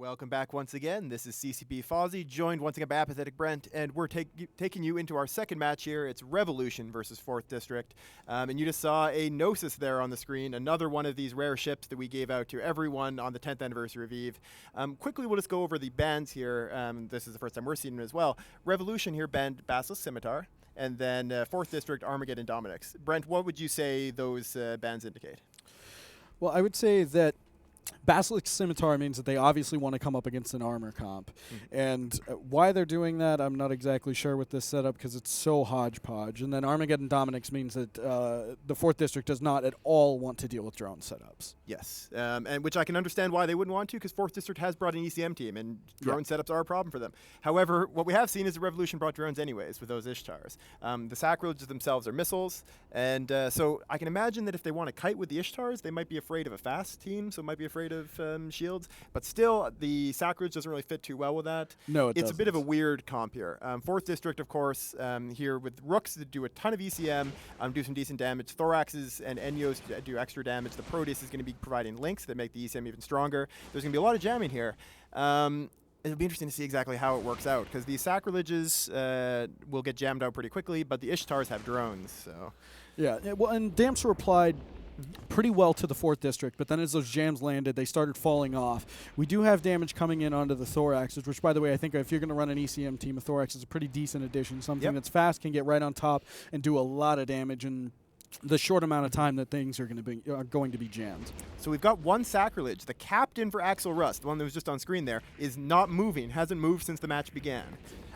Welcome back once again. This is CCP Fozzie, joined once again by Apathetic Brent, and we're taking you into our second match here. It's Revolution versus 4th District. And you just saw a Gnosis there on the screen, another one of these rare ships that we gave out to everyone on the 10th anniversary of EVE. Quickly, we'll just go over the bans here. This is the first time we're seeing them as well. Revolution here banned Basilisk Scimitar, and then 4th District Armageddon Dominix. Brent, what would you say those bans indicate? Well, I would say that Basilisk Scimitar means that they obviously want to come up against an armor comp. And why they're doing that, I'm not exactly sure with this setup because it's so hodgepodge. And then Armageddon Dominix means that the 4th District does not at all want to deal with drone setups. Yes, and which I can understand why they wouldn't want to, because 4th District has brought an ECM team, and drone setups are a problem for them. However, what we have seen is the Revolution brought drones anyways with those Ishtars. The Sacrileges themselves are missiles, and so I can imagine that if they want to kite with the Ishtars, they might be afraid of a fast team, so might be afraid of shields. But still, the Sacrilege doesn't really fit too well with that. No, it's a bit of a weird comp here. 4th District, of course, here with Rooks that do a ton of ECM, do some decent damage. Thoraxes and Enyos do extra damage. The Proteus is going to be providing links that make the ECM even stronger. There's going to be a lot of jamming here. It'll be interesting to see exactly how it works out, because the Sacrileges will get jammed out pretty quickly, but the Ishtars have drones. So, yeah, well, and Damps replied pretty well to the 4th District, but then as those jams landed, they started falling off. We do have damage coming in onto the Thoraxes, which, by the way, I think if you're going to run an ECM team, a Thorax is a pretty decent addition. Something that's fast, can get right on top, and do a lot of damage in the short amount of time that things are going to be jammed. So we've got one Sacrilege. The captain for Axel Rust, the one that was just on screen there, is not moving, hasn't moved since the match began.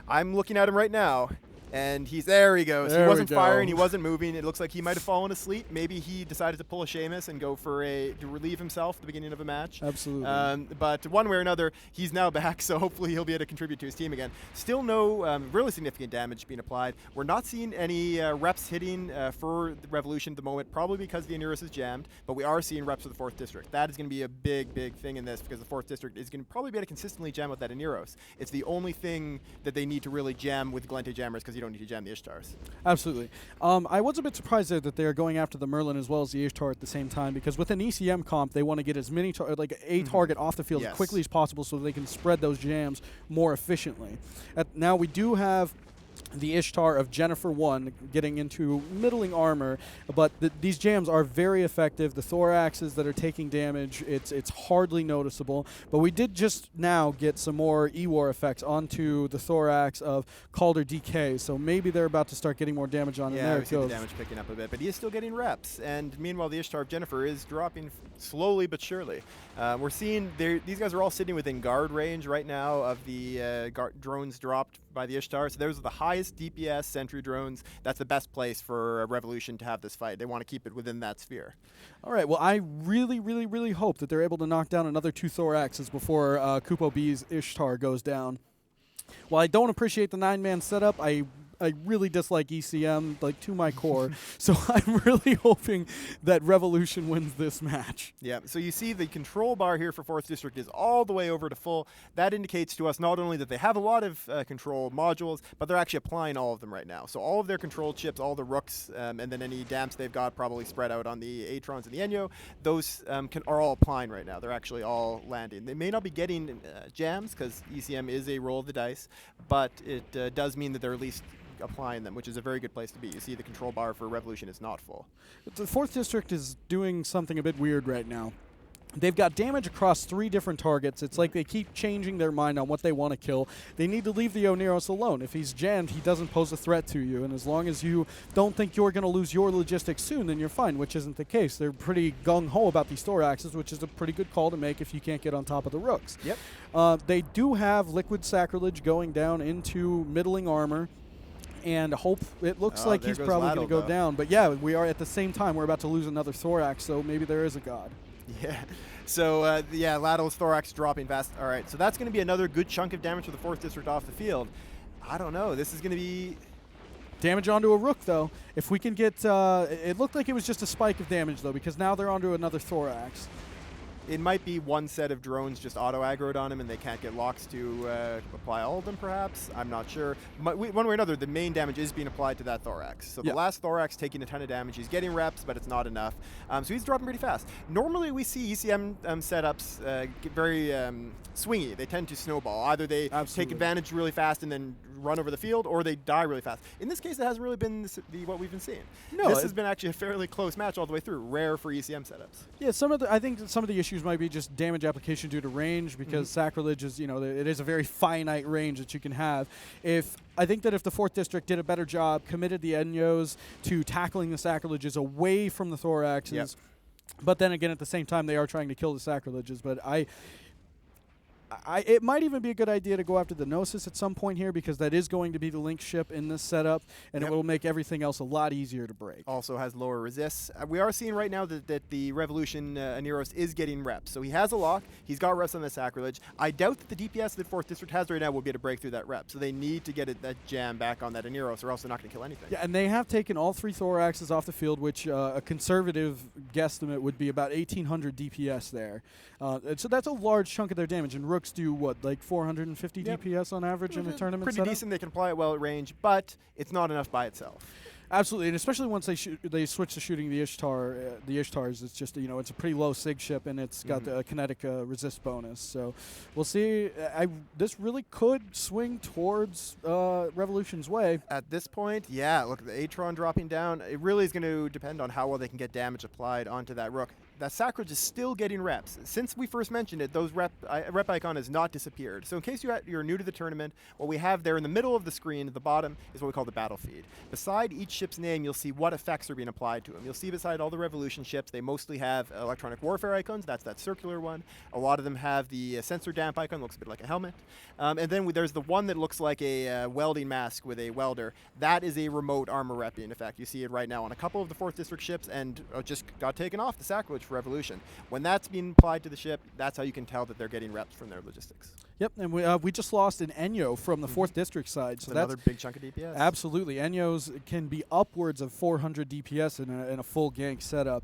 I'm looking at him right now, and there he goes. He wasn't firing, he wasn't moving. It looks like he might have fallen asleep. Maybe he decided to pull a Seamus and go for to relieve himself at the beginning of a match. Absolutely. But one way or another, he's now back, so hopefully he'll be able to contribute to his team again. Still no really significant damage being applied. We're not seeing any reps hitting for the Revolution at the moment, probably because the Anurus is jammed, but we are seeing reps for the 4th District. That is going to be a big, big thing in this, because the 4th District is going to probably be able to consistently jam with that Anurus. It's the only thing that they need to really jam with Glente jammers, because you don't need to jam the Ishtar. Absolutely. I was a bit surprised there that they are going after the Merlin as well as the Ishtar at the same time, because with an ECM comp, they want to get as many target off the field as quickly as possible so they can spread those jams more efficiently. Now we do have the Ishtar of Jennifer 1 getting into middling armor, but these jams are very effective. The Thoraxes that are taking damage, it's hardly noticeable, but we did just now get some more E-War effects onto the Thorax of Calder DK, so maybe they're about to start getting more damage on him. Yeah, we see the damage picking up a bit, but he is still getting reps, and meanwhile the Ishtar of Jennifer is dropping slowly but surely. We're seeing these guys are all sitting within guard range right now of the drones dropped by the Ishtar, so those are the highest DPS sentry drones. That's the best place for a Revolution to have this fight. They want to keep it within that sphere. All right, well, I really, really, really hope that they're able to knock down another 2 Thoraxes before Kupo B's Ishtar goes down. While I don't appreciate the 9-man setup, I really dislike ECM, to my core. So I'm really hoping that Revolution wins this match. Yeah, so you see the control bar here for 4th District is all the way over to full. That indicates to us not only that they have a lot of control modules, but they're actually applying all of them right now. So all of their control chips, all the Rooks, and then any damps they've got probably spread out on the Atrons and the Enyo, those are all applying right now. They're actually all landing. They may not be getting jams, because ECM is a roll of the dice, but it does mean that they're at least applying them, which is a very good place to be. You see the control bar for Revolution is not full. The 4th District is doing something a bit weird right now. They've got damage across 3 different targets. It's like they keep changing their mind on what they want to kill. They need to leave the Oneros alone. If he's jammed, he doesn't pose a threat to you, and as long as you don't think you're going to lose your logistics soon, then you're fine, which isn't the case. They're pretty gung-ho about these Thoraxes, which is a pretty good call to make if you can't get on top of the Rooks. Yep. They do have Liquid Sacrilege going down into middling armor, and it looks like he's probably going to go down. But yeah, we are at the same time, we're about to lose another Thorax, so maybe there is a god. Yeah. So, Laddo's Thorax dropping fast. All right, so that's going to be another good chunk of damage for the 4th District off the field. I don't know. This is going to be damage onto a Rook, though. If we can get... it looked like it was just a spike of damage, though, because now they're onto another Thorax. It might be one set of drones just auto-aggroed on him and they can't get locks to apply all of them, perhaps. I'm not sure. One way or another, the main damage is being applied to that Thorax. So the last Thorax taking a ton of damage. He's getting reps, but it's not enough. So he's dropping pretty fast. Normally we see ECM setups get very swingy. They tend to snowball. Either they take advantage really fast and then run over the field, or they die really fast. In this case, it hasn't really been what we've been seeing. No, this has been actually a fairly close match all the way through. Rare for ECM setups. Yeah, I think some of the issues might be just damage application due to range, because Sacrilege is, it is a very finite range that you can have. I think that if the 4th District did a better job, committed the Enyos to tackling the Sacrileges away from the Thoraxes, but then again, at the same time, they are trying to kill the Sacrileges. But it might even be a good idea to go after the Gnosis at some point here, because that is going to be the link ship in this setup, and it will make everything else a lot easier to break. Also has lower resists. We are seeing right now that the Revolution Aneros is getting reps. So he has a lock. He's got reps on the Sacrilege. I doubt that the DPS that 4th District has right now will be able to break through that rep. So they need to get that jam back on that Aneros, or else they're not going to kill anything. Yeah, and they have taken all 3 Thoraxes off the field, which a conservative guesstimate would be about 1,800 DPS there. So that's a large chunk of their damage, and Rooks do, what, like 450 DPS on average in a tournament Pretty setup? decent. They can apply it well at range, but it's not enough by itself. Absolutely, and especially once they switch to shooting the Ishtars, it's just, it's a pretty low sig ship, and it's got the kinetic resist bonus. So we'll see. This really could swing towards Revolution's way. At this point, yeah, look, the Atron dropping down, it really is going to depend on how well they can get damage applied onto that Rook. That Sacrilege is still getting reps. Since we first mentioned it, those rep icon has not disappeared. So in case you're new to the tournament, what we have there in the middle of the screen at the bottom is what we call the battle feed. Beside each ship's name, you'll see what effects are being applied to them. You'll see beside all the Revolution ships, they mostly have electronic warfare icons. That's that circular one. A lot of them have the sensor damp icon, looks a bit like a helmet. And then there's the one that looks like a welding mask with a welder. That is a remote armor repping effect. You see it right now on a couple of the 4th District ships, and just got taken off the Sacrilege for Revolution. When that's being applied to the ship, that's how you can tell that they're getting reps from their logistics. Yep, and we just lost an Enyo from the 4th District side. So that's another big chunk of DPS. Absolutely. Enyos can be upwards of 400 DPS in a full gank setup,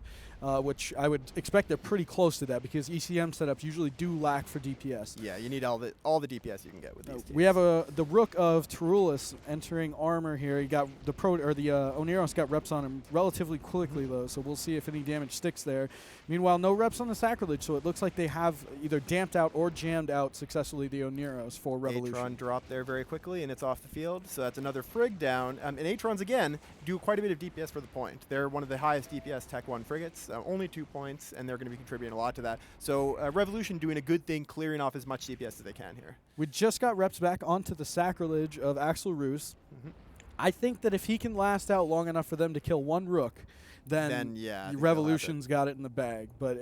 which I would expect they're pretty close to that, because ECM setups usually do lack for DPS. Yeah, you need all the DPS you can get with these teams. We have the Rook of Tyrulus entering armor here. He got the Oneros got reps on him relatively quickly though, so we'll see if any damage sticks there. Meanwhile, no reps on the Sacrilege, so it looks like they have either damped out or jammed out successfully the Oneros for Revolution. Atron dropped there very quickly, and it's off the field, so that's another Frigg down. And Atrons, again, do quite a bit of DPS for the point. They're one of the highest DPS Tech 1 frigates, only 2 points, and they're going to be contributing a lot to that. So Revolution doing a good thing, clearing off as much DPS as they can here. We just got reps back onto the Sacrilege of Axel Roos. I think that if he can last out long enough for them to kill one Rook, then Revolution's got it in the bag. But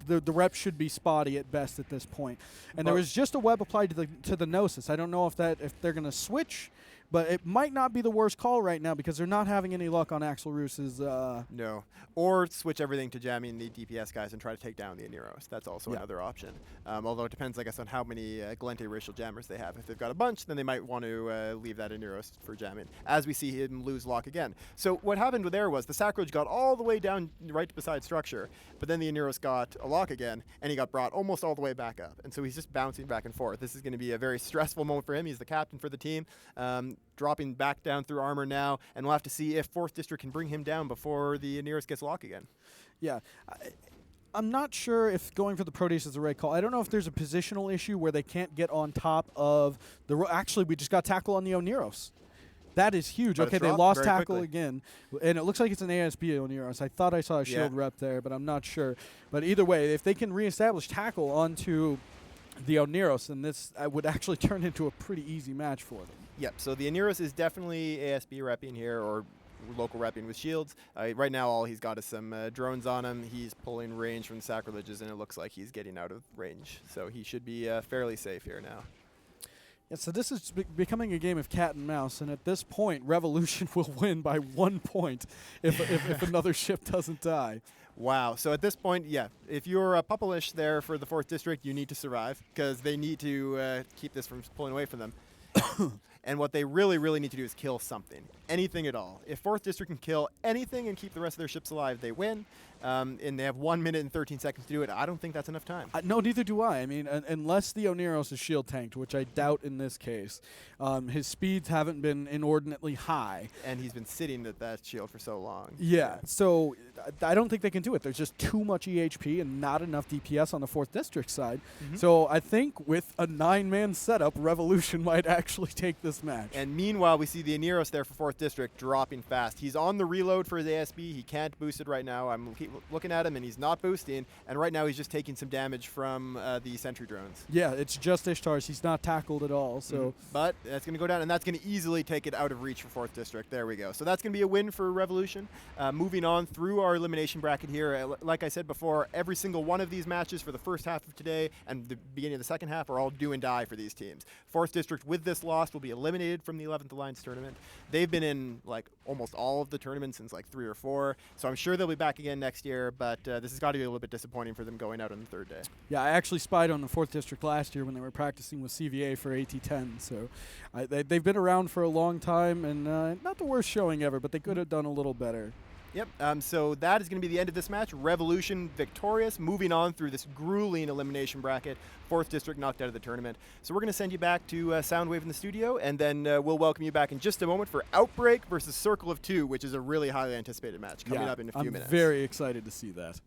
the rep should be spotty at best at this point. And there was just a web applied to the Gnosis. I don't know if they're going to switch, but it might not be the worst call right now, because they're not having any luck on Axel Roos's. No. Or switch everything to jamming the DPS guys and try to take down the Aneros. That's also another option. Although it depends, I guess, on how many Galente racial jammers they have. If they've got a bunch, then they might want to leave that Aneros for jamming, as we see him lose lock again. So what happened there was the Sacrilege got all the way down right beside structure, but then the Aneros got a lock again, and he got brought almost all the way back up. And so he's just bouncing back and forth. This is going to be a very stressful moment for him. He's the captain for the team. Dropping back down through armor now, and we'll have to see if 4th District can bring him down before the Aneros gets lock again. Yeah. I'm not sure if going for the Proteus is the right call. I don't know if there's a positional issue where they can't get on top of the... Actually, we just got tackle on the Oneros. That is huge. But okay, they lost tackle again. And it looks like it's an ASB Oneros. I thought I saw a shield rep there, but I'm not sure. But either way, if they can reestablish tackle onto the Oneros, then this would actually turn into a pretty easy match for them. Yep, so the Aneros is definitely ASB repping here, or local repping with shields. Right now all he's got is some drones on him. He's pulling range from the Sacrileges, and it looks like he's getting out of range. So he should be fairly safe here now. Yeah, so this is becoming a game of cat and mouse, and at this point, Revolution will win by 1 point if another ship doesn't die. Wow. So at this point, if you're a Pupilish there for the 4th District, you need to survive, because they need to keep this from pulling away from them. And what they really, really need to do is kill something. Anything at all. If 4th District can kill anything and keep the rest of their ships alive, they win. and they have 1 minute and 13 seconds to do it. I don't think that's enough time. No, neither do I. I mean, unless the Oneros is shield tanked, which I doubt in this case, his speeds haven't been inordinately high. And he's been sitting at that shield for so long. Yeah, so I don't think they can do it. There's just too much EHP and not enough DPS on the 4th District side. So I think with a 9-man setup, Revolution might actually take this match. And meanwhile, we see the Oneros there for 4th District dropping fast. He's on the reload for his ASB. He can't boost it right now. I'm looking at him, and he's not boosting. And right now, he's just taking some damage from the sentry drones. Yeah, it's just Ishtar's. He's not tackled at all. So, But that's going to go down, and that's going to easily take it out of reach for 4th District. There we go. So that's going to be a win for Revolution. Moving on through our elimination bracket here, like I said before, every single one of these matches for the first half of today and the beginning of the second half are all do and die for these teams. 4th District, with this loss, will be eliminated from the 11th Alliance tournament. They've been in like almost all of the tournaments since like 3 or 4, so I'm sure they'll be back again next year, but this has got to be a little bit disappointing for them going out on the 3rd day. Yeah, I actually spied on the 4th District last year when they were practicing with CVA for AT10, so they've been around for a long time, and not the worst showing ever, but they could have done a little better. Yep, so that is going to be the end of this match. Revolution victorious, moving on through this grueling elimination bracket. 4th District knocked out of the tournament. So we're going to send you back to Soundwave in the studio, and then we'll welcome you back in just a moment for Outbreak versus Circle of 2, which is a really highly anticipated match coming up in a few minutes. I'm very excited to see that.